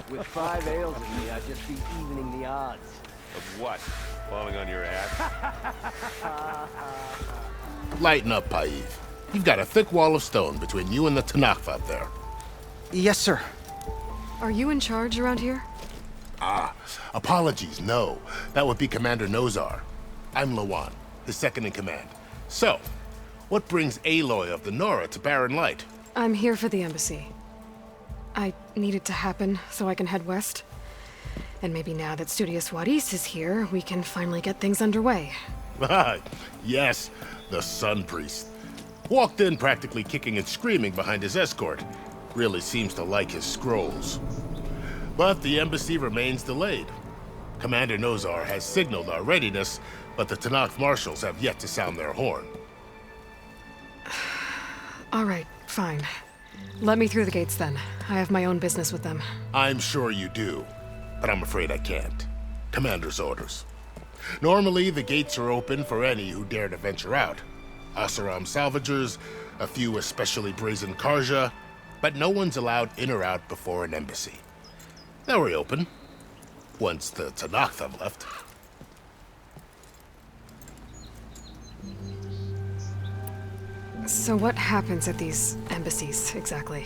With 5 ales in me, I'd just be evening the odds. Of what? Falling on your ass? Lighten up, Paiv. You've got a thick wall of stone between you and the Tanakh out there. Yes, sir. Are you in charge around here? Apologies, no. That would be Commander Nozar. I'm Lawan, his second in command. So, what brings Aloy of the Nora to Barren Light? I'm here for the embassy. I need it to happen so I can head west. And maybe now that Studious Wadis is here, we can finally get things underway. Yes, the Sun Priest. Walked in practically kicking and screaming behind his escort. Really seems to like his scrolls. But the embassy remains delayed. Commander Nozar has signaled our readiness, but the Tanakh marshals have yet to sound their horn. All right, fine. Let me through the gates then. I have my own business with them. I'm sure you do, but I'm afraid I can't. Commander's orders. Normally, the gates are open for any who dare to venture out. Asaram salvagers, a few especially brazen Karja, but no one's allowed in or out before an embassy. They'll reopen, once the Tanakh have left. So what happens at these embassies, exactly?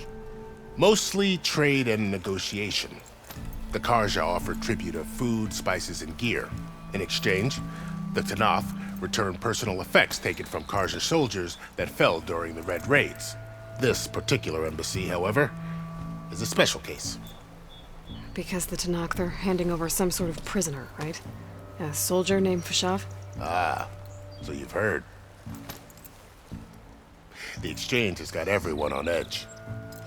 Mostly trade and negotiation. The Karja offer tribute of food, spices, and gear. In exchange, the Tanakh return personal effects taken from Karja soldiers that fell during the Red Raids. This particular embassy, however, is a special case. Because the Tanakh, they're handing over some sort of prisoner, right? A soldier named Fashav? Ah, so you've heard. The exchange has got everyone on edge.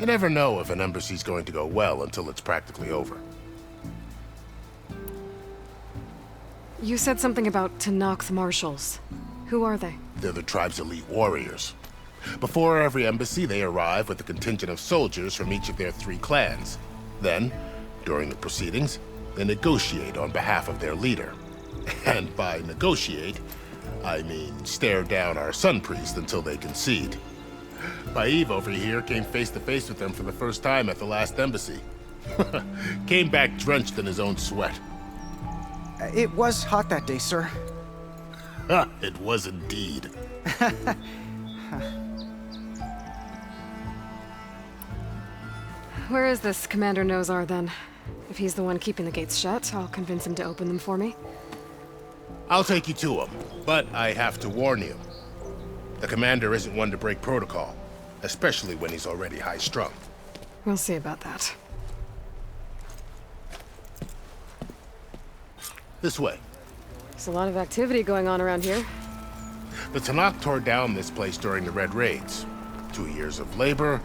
You never know if an embassy's going to go well until it's practically over. You said something about Tanakh marshals. Who are they? They're the tribe's elite warriors. Before every embassy, they arrive with a contingent of soldiers from each of their 3 clans. Then, during the proceedings, they negotiate on behalf of their leader. And by negotiate, I mean stare down our Sun Priest until they concede. Paiv over here came face to face with them for the first time at the last embassy. Came back drenched in his own sweat. It was hot that day, sir. It was indeed. Where is this Commander Nozar, then? If he's the one keeping the gates shut, I'll convince him to open them for me. I'll take you to him, but I have to warn you. The commander isn't one to break protocol, especially when he's already high-strung. We'll see about that. This way. There's a lot of activity going on around here. The Tanakh tore down this place during the Red Raids. 2 years of labor,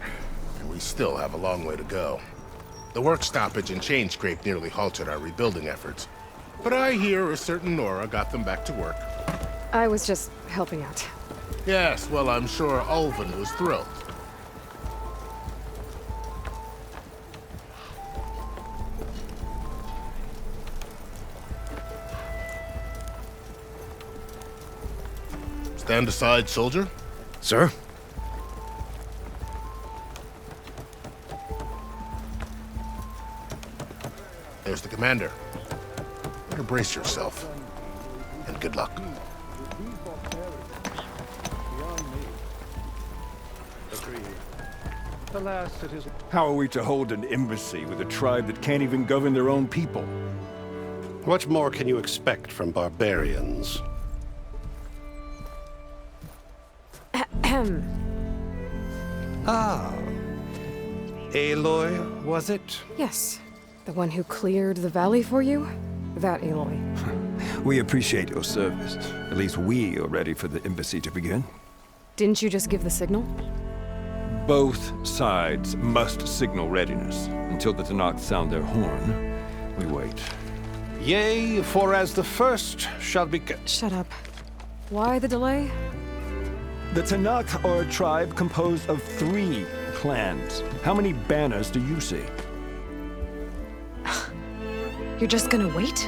and we still have a long way to go. The work stoppage and chain scrape nearly halted our rebuilding efforts. But I hear a certain Nora got them back to work. I was just helping out. Yes, well, I'm sure Ulvin was thrilled. Stand aside, soldier. Sir? There's the commander. Better brace yourself. And good luck. Alas, it is... How are we to hold an embassy with a tribe that can't even govern their own people? What more can you expect from barbarians? Ah. Aloy, was it? Yes. The one who cleared the valley for you? That Aloy. We appreciate your service. At least we are ready for the embassy to begin. Didn't you just give the signal? Both sides must signal readiness. Until the Tanakh sound their horn, we wait. Yea, for as the first shall be... Shut up. Why the delay? The Tanakh are a tribe composed of 3 clans. How many banners do you see? You're just gonna wait?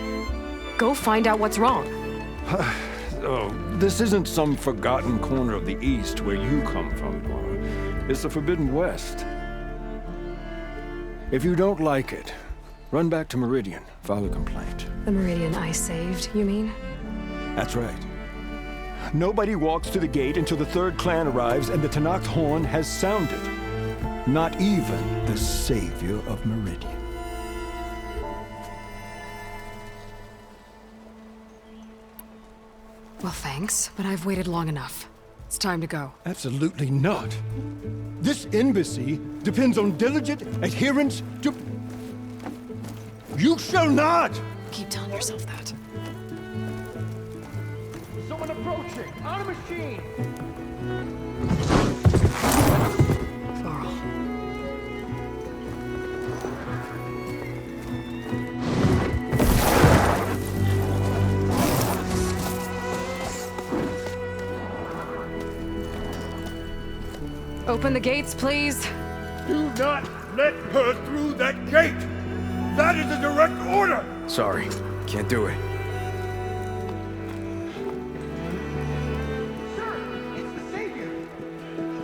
Go find out what's wrong. Oh, this isn't some forgotten corner of the East where you come from, Dora. It's the Forbidden West. If you don't like it, Run back to Meridian, file a complaint. The Meridian I saved, you mean? That's right. Nobody walks to the gate until the third clan arrives and the Tenakth horn has sounded. Not even the savior of Meridian. Well, thanks, but I've waited long enough. It's time to go. Absolutely not. This embassy depends on diligent adherence to... You shall not! Keep telling yourself that. Someone approaching! On a machine! Varl. Open the gates, please. Do not let her through that gate! That is a direct order! Sorry, can't do it.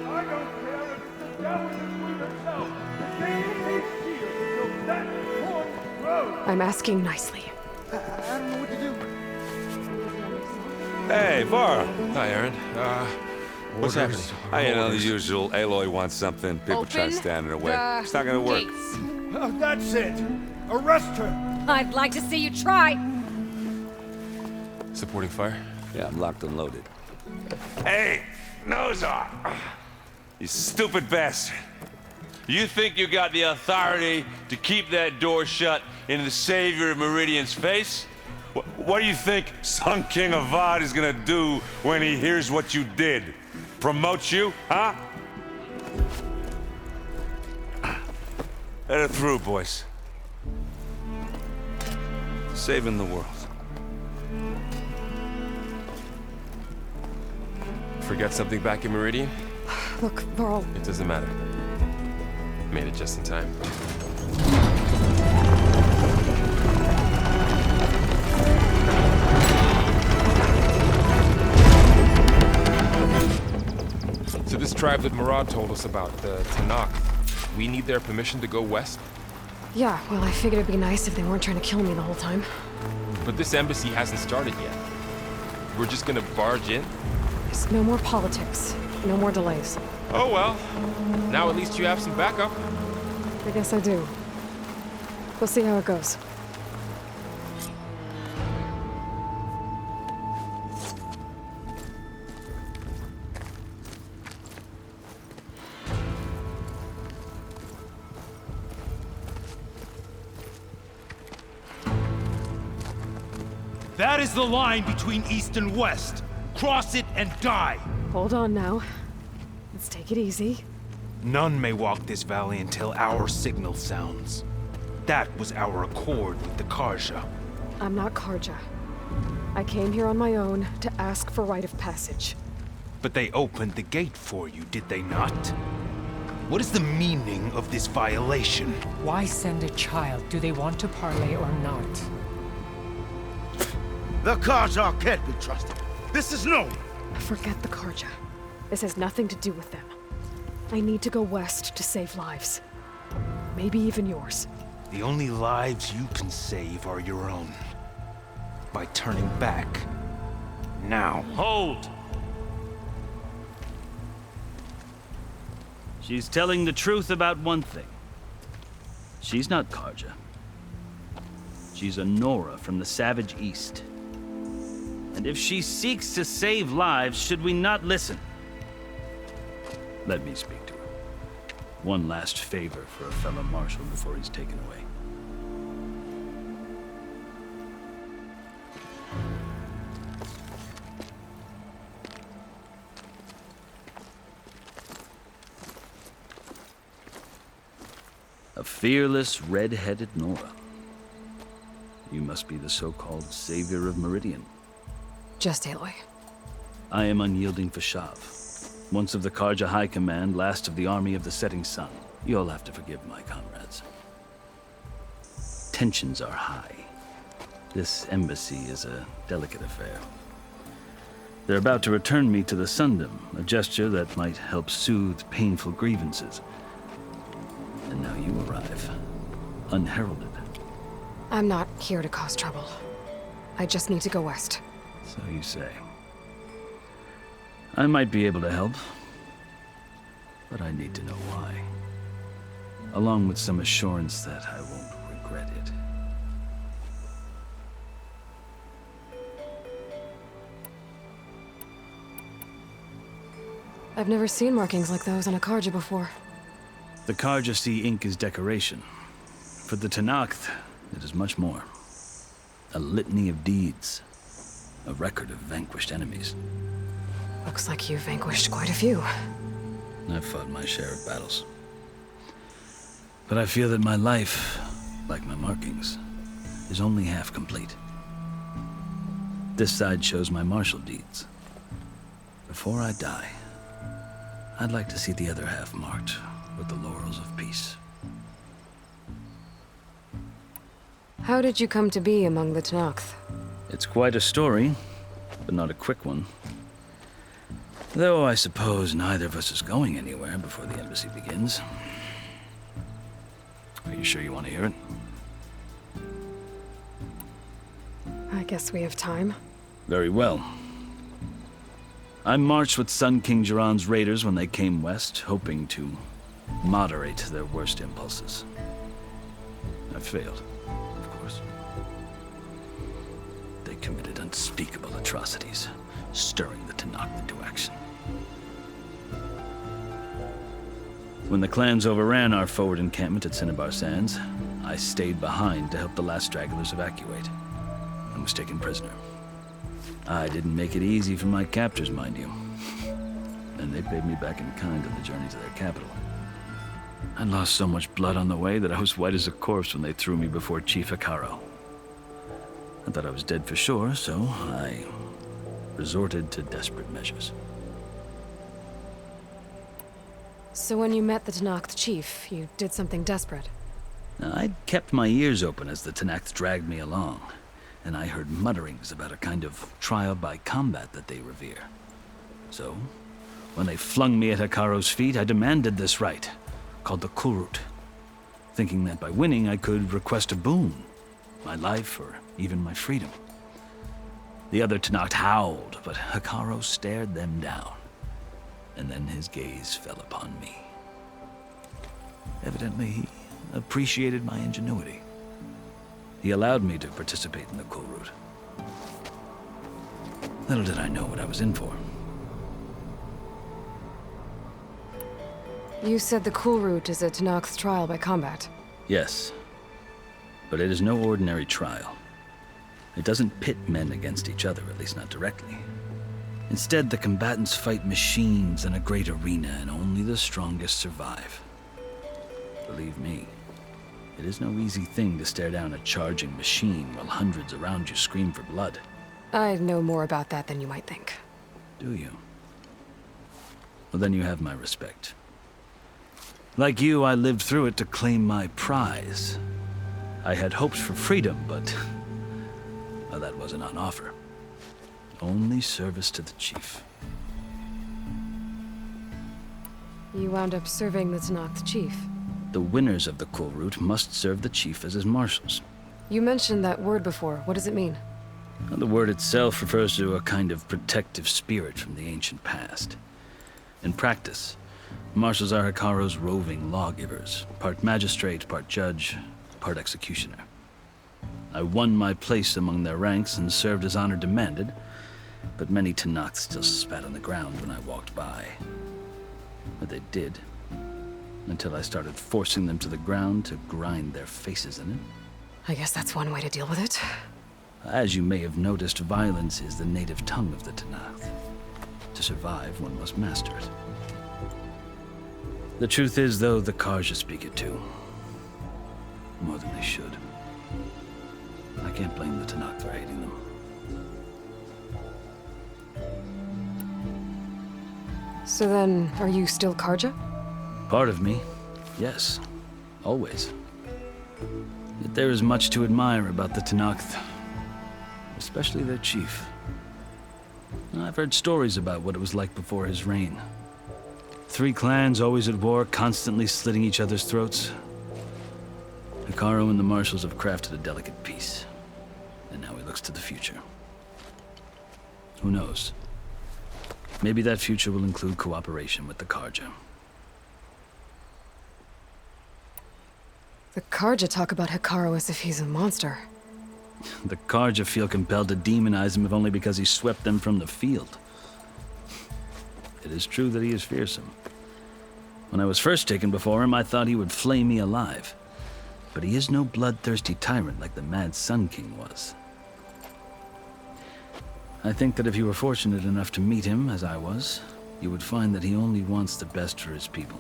I don't care if it's the devil herself. The gate is sealed until that horn grows. I'm asking nicely. Hey, Varl. Hi, Aaron. What's happening? I know the usual. Aloy wants something. People try to stand in her way. It's not gonna work. That's it! Arrest her! I'd like to see you try. Supporting fire? Yeah, I'm locked and loaded. Hey, nose off! You stupid bastard. You think you got the authority to keep that door shut in the savior of Meridian's face? What do you think Sun King Avad is gonna do when he hears what you did? Promote you, huh? Let her through, boys. Saving the world. Forget something back in Meridian? Look, Varl. It doesn't matter. Made it just in time. So this tribe that Murad told us about, the Tenakth, we need their permission to go west? Yeah, well, I figured it'd be nice if they weren't trying to kill me the whole time. But this embassy hasn't started yet. We're just gonna barge in? There's no more politics. No more delays. Oh well. Now at least you have some backup. I guess I do. We'll see how it goes. That is the line between East and West. Cross it and die. Hold on now. Let's take it easy. None may walk this valley until our signal sounds. That was our accord with the Karja. I'm not Karja. I came here on my own to ask for rite of passage. But they opened the gate for you, did they not? What is the meaning of this violation? Why send a child? Do they want to parley or not? The Karja can't be trusted. This is known. Forget the Karja. This has nothing to do with them. I need to go west to save lives. Maybe even yours. The only lives you can save are your own. By turning back. Now. Hold! She's telling the truth about one thing. She's not Karja. She's a Nora from the Savage East. And if she seeks to save lives, should we not listen? Let me speak to her. One last favor for a fellow marshal before he's taken away. A fearless, red-headed Nora. You must be the so-called savior of Meridian. Just Aloy. I am unyielding Fashav. Once of the Karja High Command, last of the army of the setting sun. You'll have to forgive my comrades. Tensions are high. This embassy is a delicate affair. They're about to return me to the Sundom, a gesture that might help soothe painful grievances. And now you arrive, unheralded. I'm not here to cause trouble. I just need to go west. So you say. I might be able to help, but I need to know why. Along with some assurance that I won't regret it. I've never seen markings like those on a Karja before. The Karja see ink as decoration. For the Tenakth, it is much more. A litany of deeds. A record of vanquished enemies. Looks like you've vanquished quite a few. I've fought my share of battles. But I feel that my life, like my markings, is only half complete. This side shows my martial deeds. Before I die, I'd like to see the other half marked with the laurels of peace. How did you come to be among the Tenakth? It's quite a story, but not a quick one. Though I suppose neither of us is going anywhere before the embassy begins. Are you sure you want to hear it? I guess we have time. Very well. I marched with Sun King Jiran's raiders when they came west, hoping to moderate their worst impulses. I failed, of course. They committed unspeakable atrocities, stirring the Tenakth into action. When the clans overran our forward encampment at Cinnabar Sands, I stayed behind to help the last stragglers evacuate, and was taken prisoner. I didn't make it easy for my captors, mind you. And they paid me back in kind on the journey to their capital. I lost so much blood on the way that I was white as a corpse when they threw me before Chief Hikaro. I thought I was dead for sure, so I resorted to desperate measures. So when you met the Tenakth chief, you did something desperate? Now, I'd kept my ears open as the Tenakth dragged me along, and I heard mutterings about a kind of trial by combat that they revere. So, when they flung me at Hikaro's feet, I demanded this rite, called the Kulrut, thinking that by winning I could request a boon, my life or even my freedom. The other Tenakth howled, but Hikaro stared them down, and then his gaze fell upon me. Evidently, he appreciated my ingenuity. He allowed me to participate in the Kulrut. Little did I know what I was in for. You said the Kulrut is a Tenakth's trial by combat. Yes, but it is no ordinary trial. It doesn't pit men against each other, at least not directly. Instead, the combatants fight machines in a great arena, and only the strongest survive. Believe me, it is no easy thing to stare down a charging machine while hundreds around you scream for blood. I know more about that than you might think. Do you? Well, then you have my respect. Like you, I lived through it to claim my prize. I had hoped for freedom, but well, that wasn't on offer. Only service to the chief. You wound up serving the Tenakth chief. The winners of the Kulrut must serve the chief as his marshals. You mentioned that word before. What does it mean? Well, the word itself refers to a kind of protective spirit from the ancient past. In practice, marshals are Hikaro's roving lawgivers, part magistrate, part judge, part executioner. I won my place among their ranks and served as honor demanded, but many Tenakth still spat on the ground when I walked by. But they did, until I started forcing them to the ground to grind their faces in it. I guess that's one way to deal with it. As you may have noticed, violence is the native tongue of the Tenakth. To survive, one must master it. The truth is, though, the Karja speak it too. More than they should. I can't blame the Tenakth for hating them. So then, are you still Karja? Part of me, yes. Always. Yet there is much to admire about the Tenakth. Especially their chief. I've heard stories about what it was like before his reign. 3 clans always at war, constantly slitting each other's throats. Hikaru and the Marshals have crafted a delicate peace, and now he looks to the future. Who knows? Maybe that future will include cooperation with the Karja. The Karja talk about Hikaru as if he's a monster. The Karja feel compelled to demonize him if only because he swept them from the field. It is true that he is fearsome. When I was first taken before him, I thought he would flay me alive. But he is no bloodthirsty tyrant like the Mad Sun King was. I think that if you were fortunate enough to meet him, as I was, you would find that he only wants the best for his people.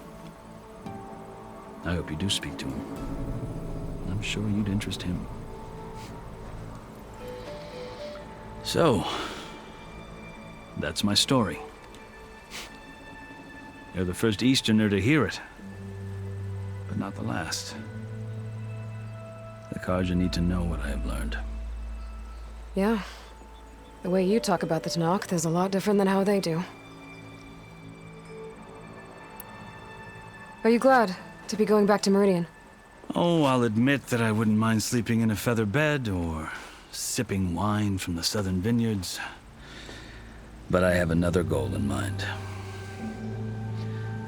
I hope you do speak to him. I'm sure you'd interest him. So, that's my story. You're the first Easterner to hear it, but not the last. The Karja need to know what I have learned. Yeah. The way you talk about the Tanakh is a lot different than how they do. Are you glad to be going back to Meridian? Oh, I'll admit that I wouldn't mind sleeping in a feather bed or sipping wine from the southern vineyards. But I have another goal in mind.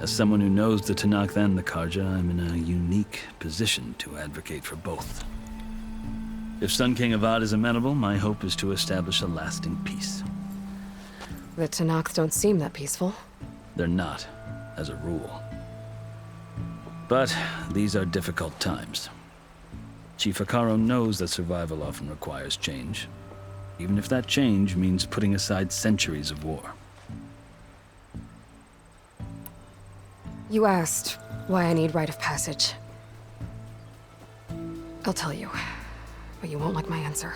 As someone who knows the Tanakh and the Karja, I'm in a unique position to advocate for both. If Sun King Avad is amenable, my hope is to establish a lasting peace. The Tanakh don't seem that peaceful. They're not, as a rule. But these are difficult times. Chief Hikaru knows that survival often requires change, even if that change means putting aside centuries of war. You asked why I need rite of passage. I'll tell you, but you won't like my answer.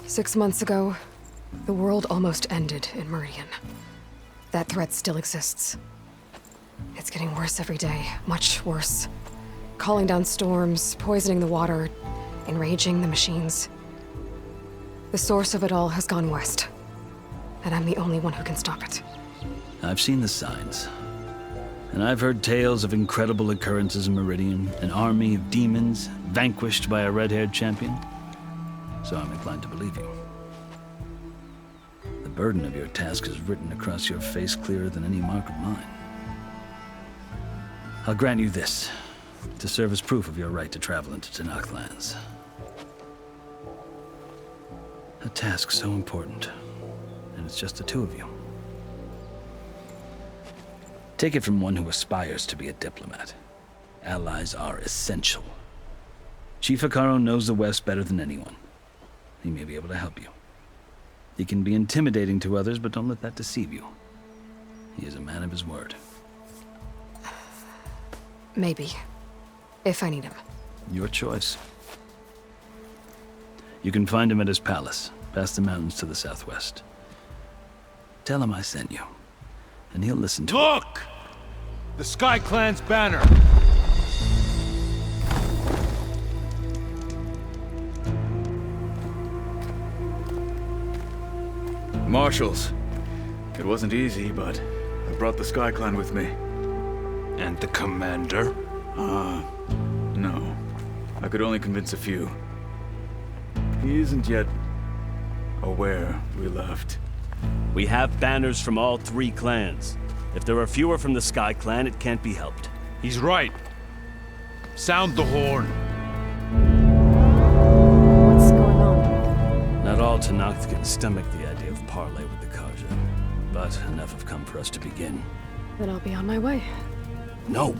6 months ago, the world almost ended in Meridian. That threat still exists. It's getting worse every day, much worse. Calling down storms, poisoning the water, enraging the machines. The source of it all has gone west, and I'm the only one who can stop it. I've seen the signs. And I've heard tales of incredible occurrences in Meridian, an army of demons vanquished by a red-haired champion. So I'm inclined to believe you. The burden of your task is written across your face clearer than any mark of mine. I'll grant you this, to serve as proof of your right to travel into Tanakh lands. A task so important, and it's just the two of you. Take it from one who aspires to be a diplomat. Allies are essential. Chief Hikaru knows the West better than anyone. He may be able to help you. He can be intimidating to others, but don't let that deceive you. He is a man of his word. Maybe. If I need him. Your choice. You can find him at his palace, past the mountains to the southwest. Tell him I sent you, and he'll listen to it. Look! The Sky Clan's banner! Marshals. It wasn't easy, but I brought the Sky Clan with me. And the commander? No. I could only convince a few. He isn't yet aware we left. We have banners from all 3 clans. If there are fewer from the Sky Clan, it can't be helped. He's right. Sound the horn. What's going on? Not all Tanakh can stomach the idea of parley with the Karja, but enough have come for us to begin. Then I'll be on my way. No!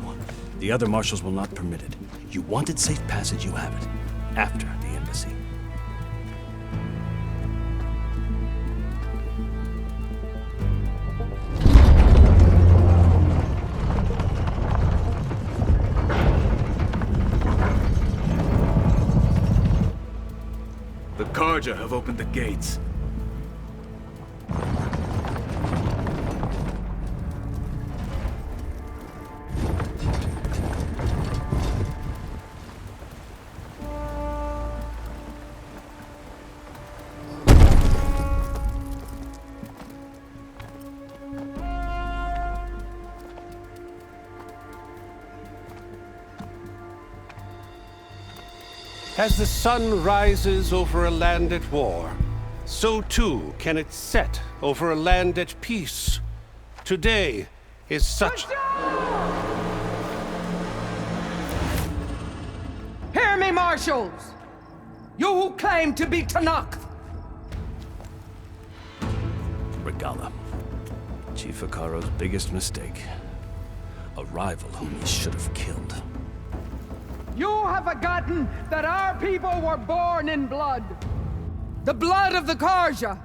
The other marshals will not permit it. You wanted safe passage, you have it. After the embassy. The Karja have opened the gates. As the sun rises over a land at war, so too can it set over a land at peace. Today is such... Hear me, marshals! You who claim to be Tanakh! Regala. Chief Hikaro's biggest mistake. A rival whom he should have killed. You have forgotten that our people were born in blood. The blood of the Karja.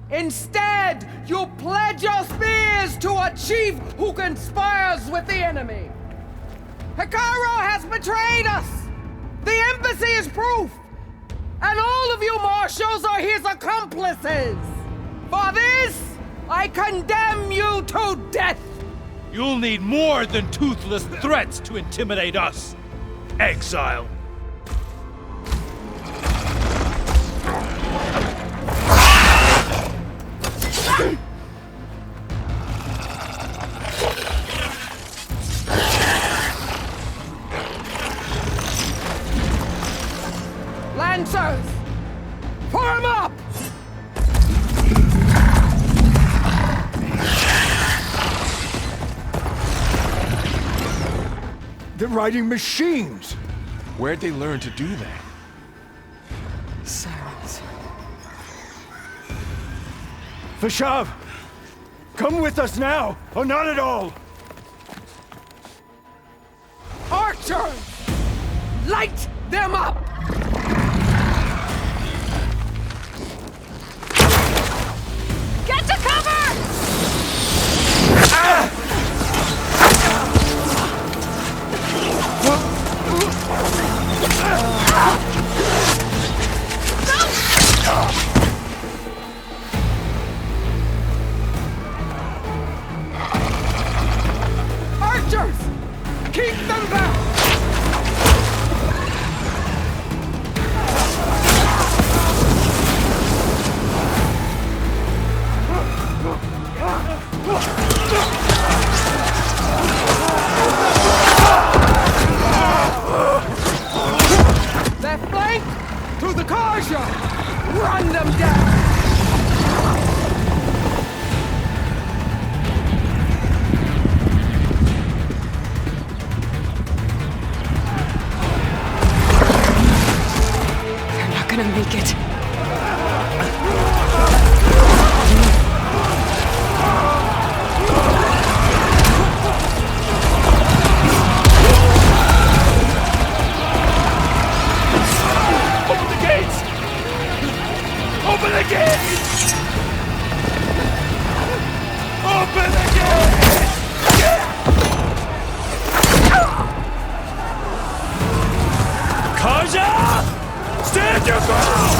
Instead, you pledge your spears to a chief who conspires with the enemy. Hikaro has betrayed us! The embassy is proof! And all of you marshals are his accomplices! For this, I condemn you to death! You'll need more than toothless threats to intimidate us! Exile! Lancers! Form up! They're riding machines! Where'd they learn to do that? Sirens. Vashav! Come with us now, or not at all! Archers! Light them up! Get to cover! Archers! Keep them back! Left flank to the Karja! Run them down! They're not gonna make it. Open the gates! Open the gates! Open the gates! Karja! Stand your ground!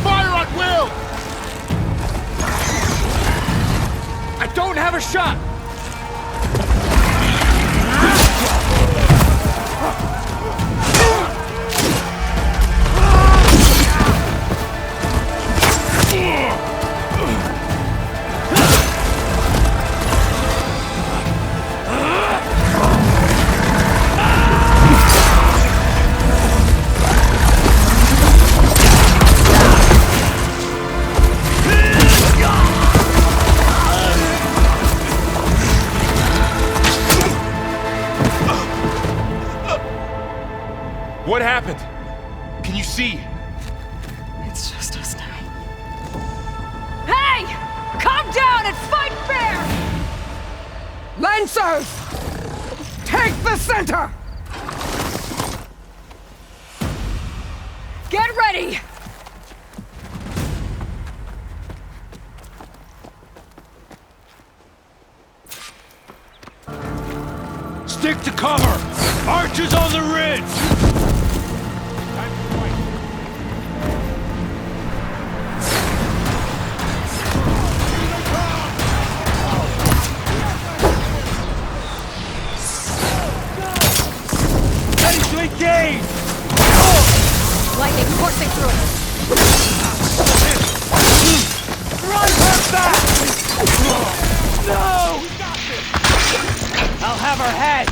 Fire at will! I don't have a shot! What happened? Can you see? It's just us now. Hey! Calm down and fight fair! Lancers! Take the center! Get ready! Stick to cover! Archers on the ridge! Ready to engage! Lightning coursing through it! Run her back! No! I'll have her head!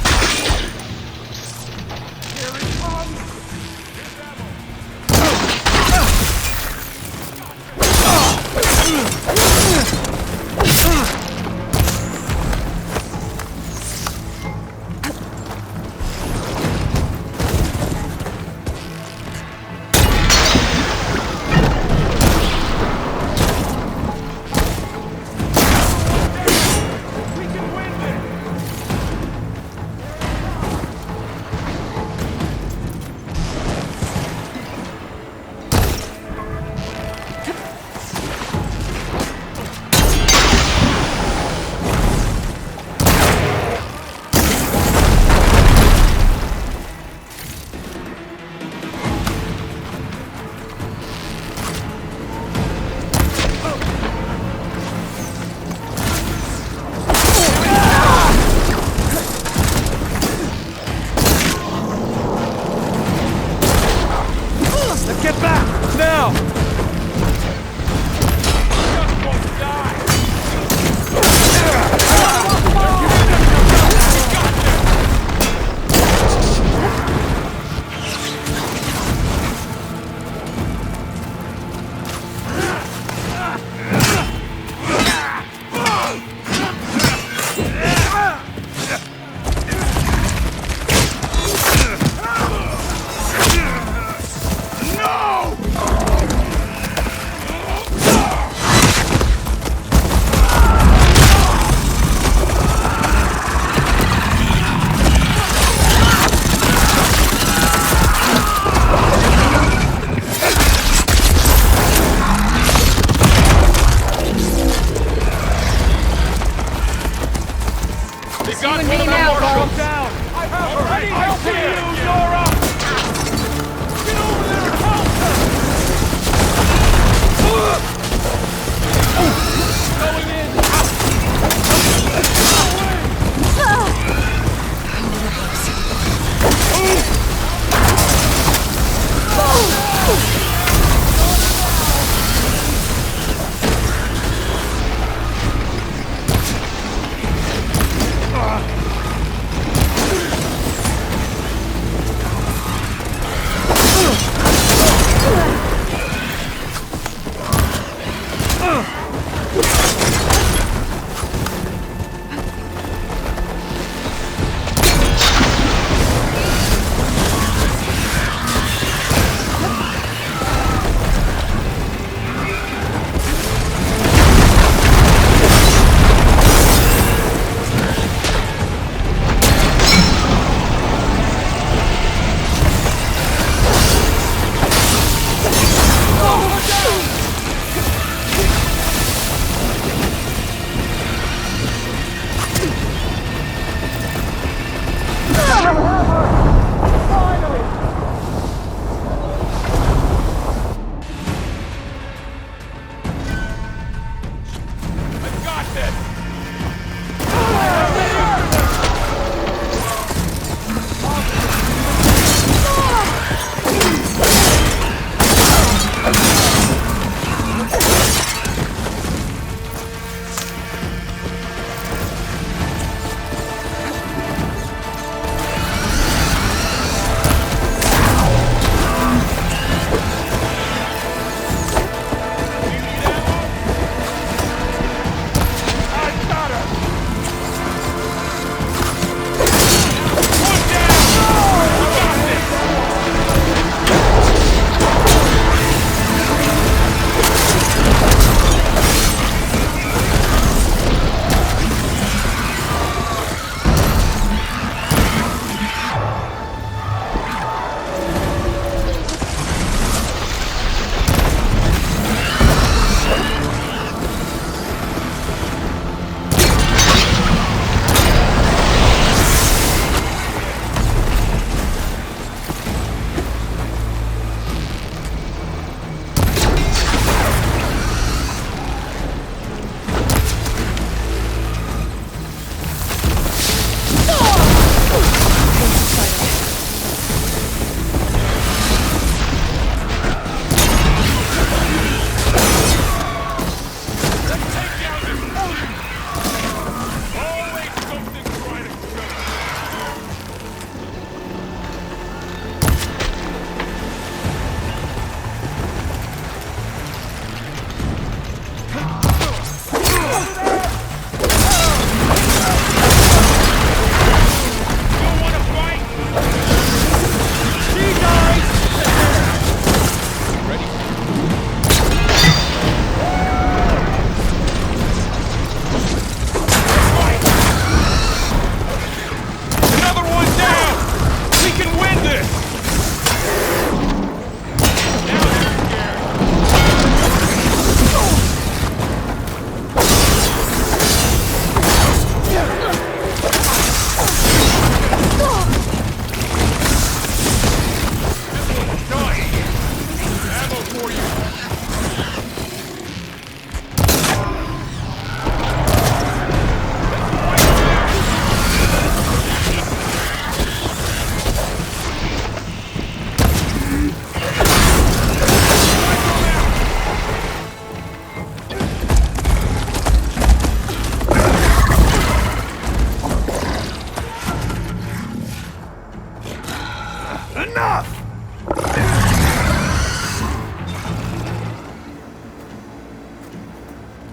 enough!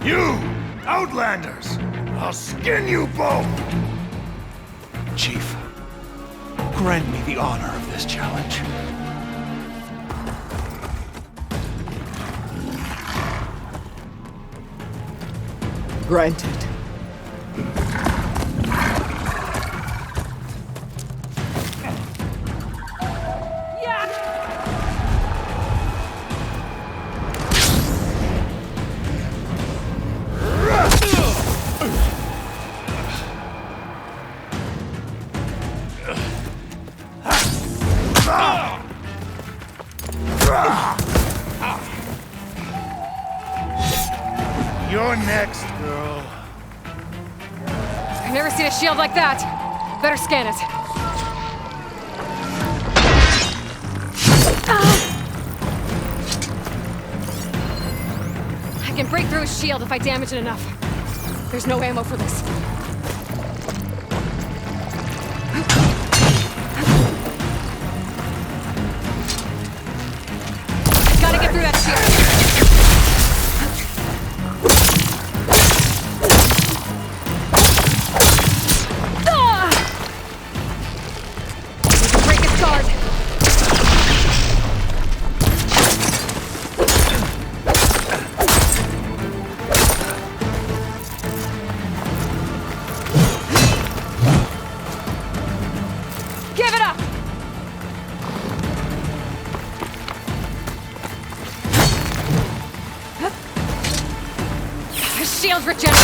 You, Outlanders! I'll skin you both! Chief, grant me the honor of this challenge. Granted. You're next, girl. I've never seen a shield like that. Better scan it. I can break through his shield if I damage it enough. There's no ammo for this. Gotta get through that shield. Shield regenerated!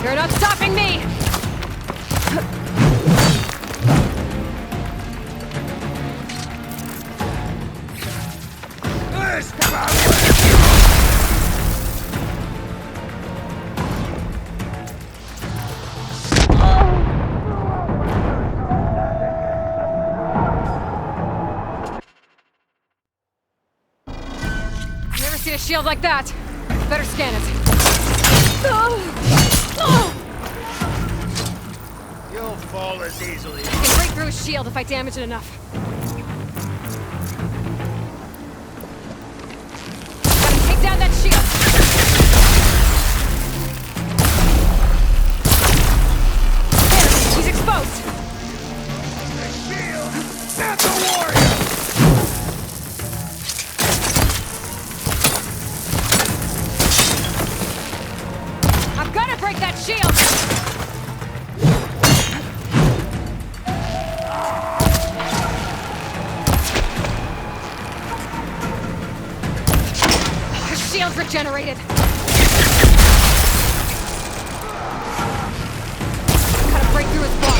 You're not stopping me! See a shield like that. Better scan it. You'll fall as easily. I can break through his shield if I damage it enough. Gotta take down that shield. There, he's exposed. Shield! That's a warrior! Break that shield! His shield's regenerated. Gotta break through his block.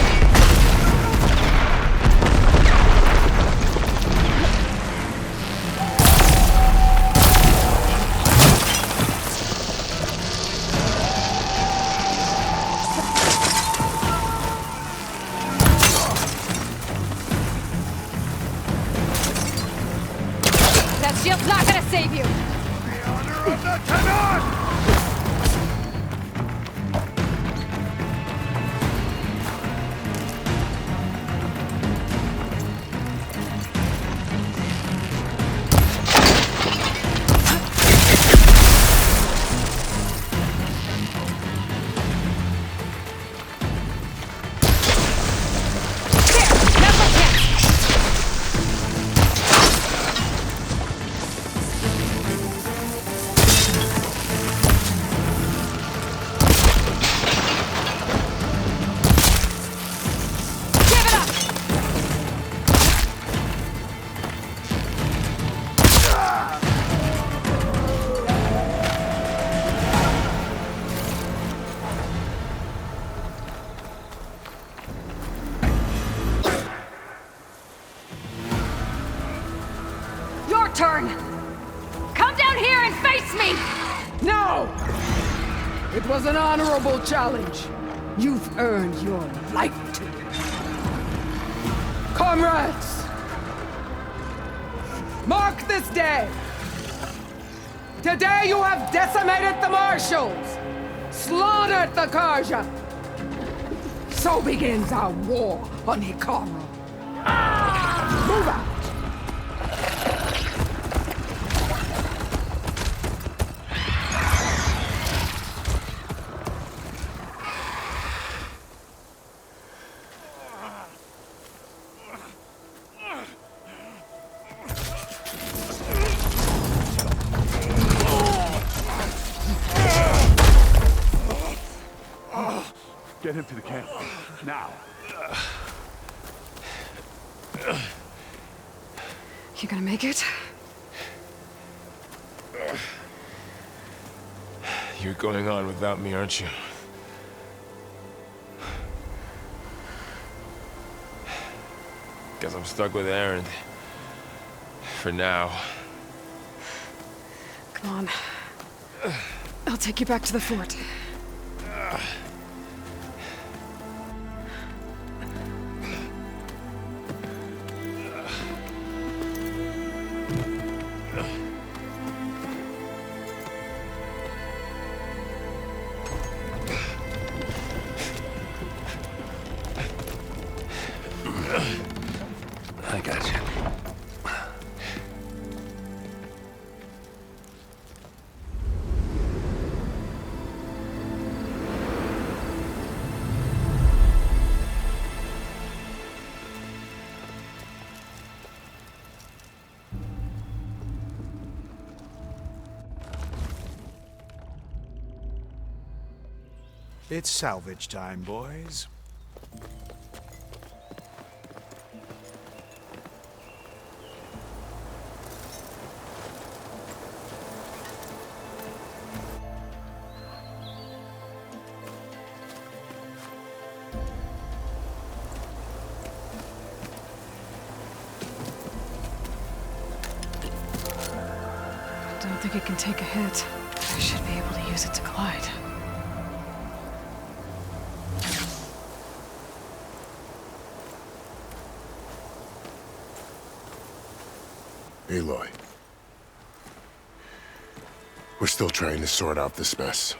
Shield's not gonna save you! The honor of the Tanakh! Turn! Come down here and face me! No! It was an honorable challenge. You've earned your life today. Comrades! Mark this day Today you have decimated the marshals, slaughtered the Karja. So begins our war on Hikaru. Move out! Get him to the camp. Now. You gonna make it? You're going on without me, aren't you? Guess I'm stuck with Aaron. For now. Come on. I'll take you back to the fort. I got you. It's salvage time, boys. I don't think it can take a hit. I should be able to use it to glide. Aloy. We're still trying to sort out this mess.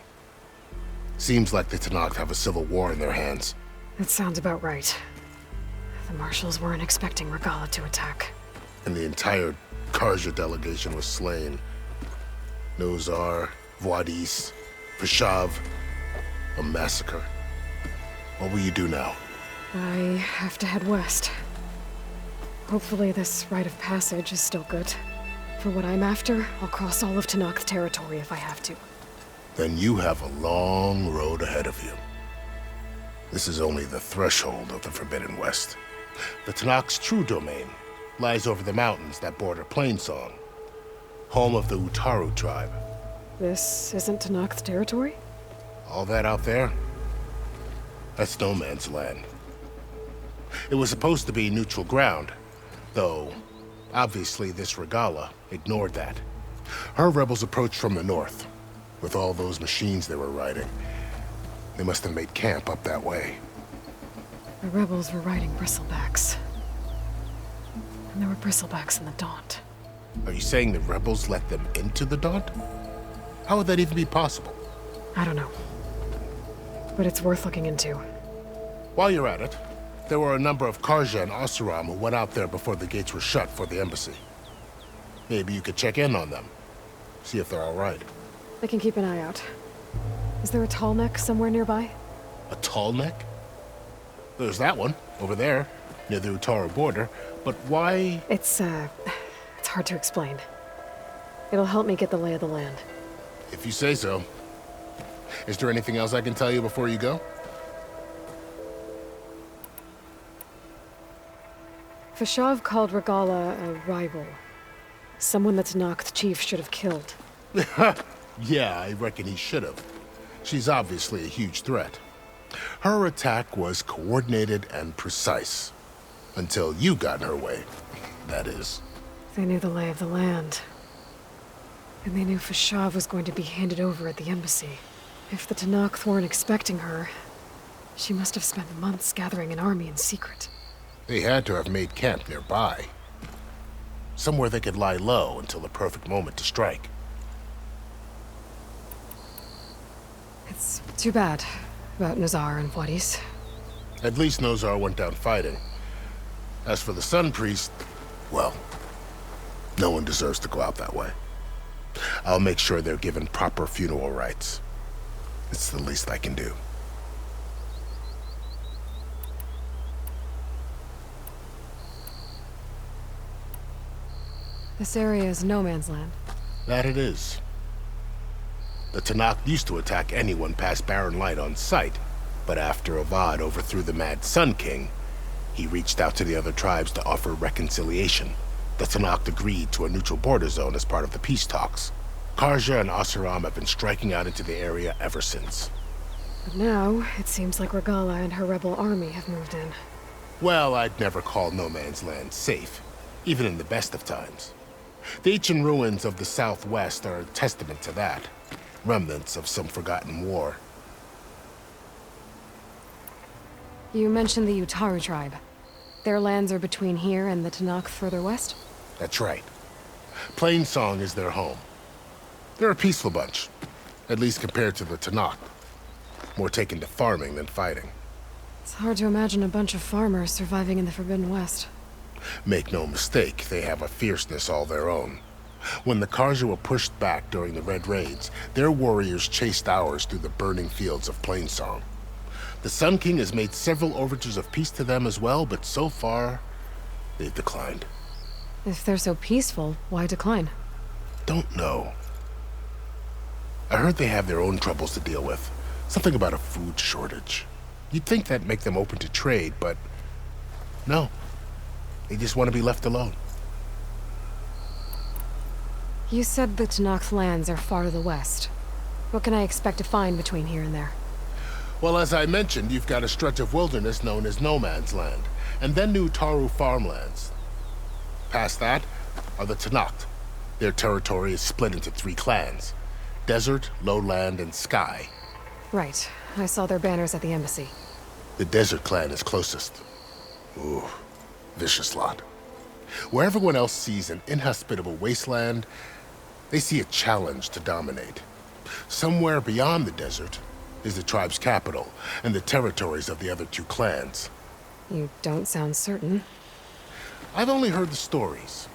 Seems like the Tenakth have a civil war in their hands. That sounds about right. The marshals weren't expecting Regala to attack. And the entire Karja delegation was slain. Nozar, Voidis, Vashav, a massacre. What will you do now? I have to head west. Hopefully this rite of passage is still good. For what I'm after, I'll cross all of Tenakth territory if I have to. Then you have a long road ahead of you. This is only the threshold of the Forbidden West. The Tenakth's true domain lies over the mountains that border Plainsong, home of the Utaru tribe. This isn't Tenakth territory? All that out there? That's no man's land. It was supposed to be neutral ground, though obviously this Regala ignored that. Her rebels approached from the north, with all those machines they were riding. They must have made camp up that way. The rebels were riding bristlebacks. And there were bristlebacks in the Daunt. Are you saying the rebels let them into the Daunt? How would that even be possible? I don't know. But it's worth looking into. While you're at it, there were a number of Karja and Oseram who went out there before the gates were shut for the embassy. Maybe you could check in on them. See if they're all right. I can keep an eye out. Is there a tall neck somewhere nearby? A tall neck? There's that one, over there, near the Utaru border. But why? It's hard to explain. It'll help me get the lay of the land. If you say so. Is there anything else I can tell you before you go? Vashav called Regala a rival. Someone that Tenakth chief should have killed. Yeah, I reckon he should have. She's obviously a huge threat. Her attack was coordinated and precise. Until you got in her way, that is. They knew the lay of the land. And they knew Vashav was going to be handed over at the embassy. If the Tenakth weren't expecting her, she must have spent months gathering an army in secret. They had to have made camp nearby. Somewhere they could lie low until the perfect moment to strike. It's too bad about Nazar and Wadis. At least Nozar went down fighting. As for the Sun Priest, well, no one deserves to go out that way. I'll make sure they're given proper funeral rites. It's the least I can do. This area is no man's land. That it is. The Tanakh used to attack anyone past Barren Light on sight, but after Avad overthrew the Mad Sun King, he reached out to the other tribes to offer reconciliation. The Tanakh agreed to a neutral border zone as part of the peace talks. Karja and Asuram have been striking out into the area ever since. But now, it seems like Regala and her rebel army have moved in. Well, I'd never call no man's land safe, even in the best of times. The ancient ruins of the southwest are a testament to that. Remnants of some forgotten war. You mentioned the Utaru tribe. Their lands are between here and the Tanakh further west? That's right. Plainsong is their home. They're a peaceful bunch, at least compared to the Tanakh. More taken to farming than fighting. It's hard to imagine a bunch of farmers surviving in the Forbidden West. Make no mistake, they have a fierceness all their own. When the Karja were pushed back during the Red Raids, their warriors chased ours through the burning fields of Plainsong. The Sun King has made several overtures of peace to them as well, but so far, they've declined. If they're so peaceful, why decline? Don't know. I heard they have their own troubles to deal with. Something about a food shortage. You'd think that'd make them open to trade, but no. They just want to be left alone. You said the Tanakh's lands are far to the west. What can I expect to find between here and there? Well, as I mentioned, you've got a stretch of wilderness known as No Man's Land, and then New Taru farmlands. Past that are the Tanakh. Their territory is split into 3 clans: Desert, Lowland, and Sky. Right. I saw their banners at the embassy. The Desert clan is closest. Ooh, vicious lot. Where everyone else sees an inhospitable wasteland, they see a challenge to dominate. Somewhere beyond the desert is the tribe's capital and the territories of the other 2 clans. You don't sound certain. I've only heard the stories.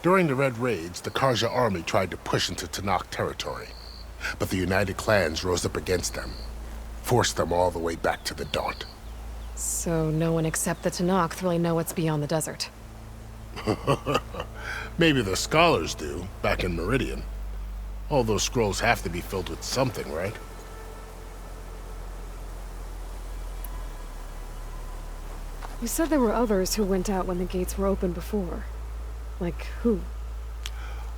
During the Red Raids, the Karja army tried to push into Tanakh territory, but the United Clans rose up against them, forced them all the way back to the Daunt. So no one except the Tanakh really know what's beyond the desert. Maybe the scholars do, back in Meridian. All those scrolls have to be filled with something, right? You said there were others who went out when the gates were open before. Like who?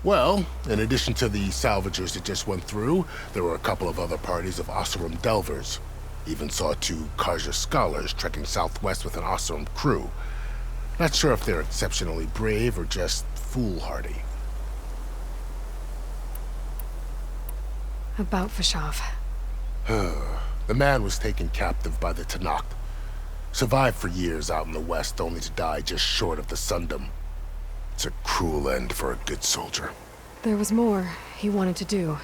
Well, in addition to the salvagers that just went through, there were a couple of other parties of Oseram delvers. Even saw 2 Karja scholars trekking southwest with an Oseram crew. Not sure if they're exceptionally brave or just foolhardy. About Fashav. The man was taken captive by the Tanakh. Survived for years out in the west, only to die just short of the Sundom. It's a cruel end for a good soldier. There was more he wanted to do.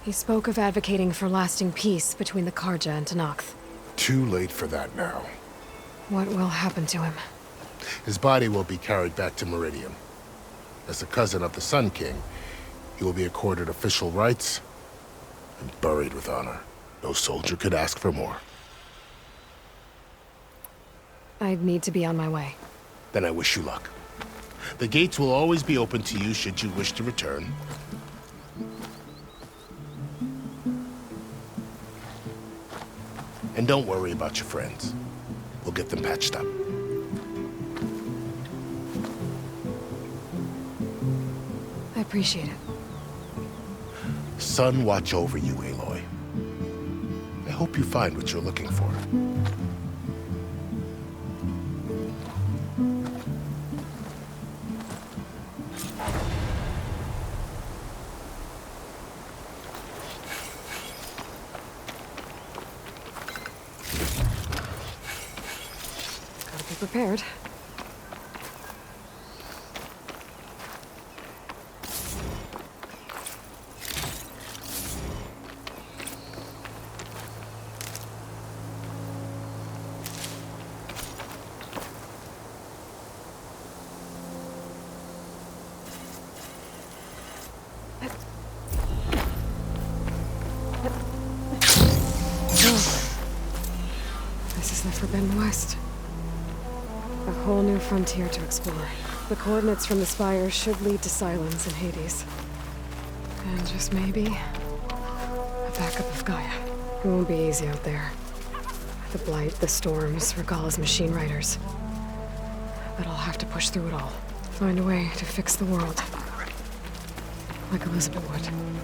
He spoke of advocating for lasting peace between the Karja and Tanakh. Too late for that now. What will happen to him? His body will be carried back to Meridian. As a cousin of the Sun King, he will be accorded official rights and buried with honor. No soldier could ask for more. I'd need to be on my way. Then I wish you luck. The gates will always be open to you should you wish to return. And don't worry about your friends. We'll get them patched up. I appreciate it. Sun watch over you, Aloy. I hope you find what you're looking for. Gotta be prepared. Forbidden West. A whole new frontier to explore. The coordinates from the spires should lead to Silence in Hades. And just maybe, a backup of Gaia. It won't be easy out there. The Blight, the Storms, Regalla's machine riders. But I'll have to push through it all. Find a way to fix the world. Like Elizabeth would.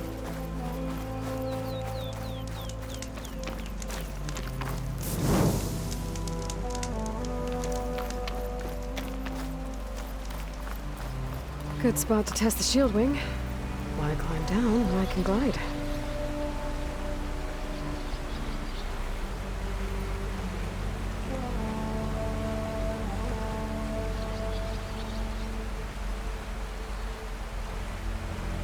Good spot to test the shield wing. Why climb down when I can glide?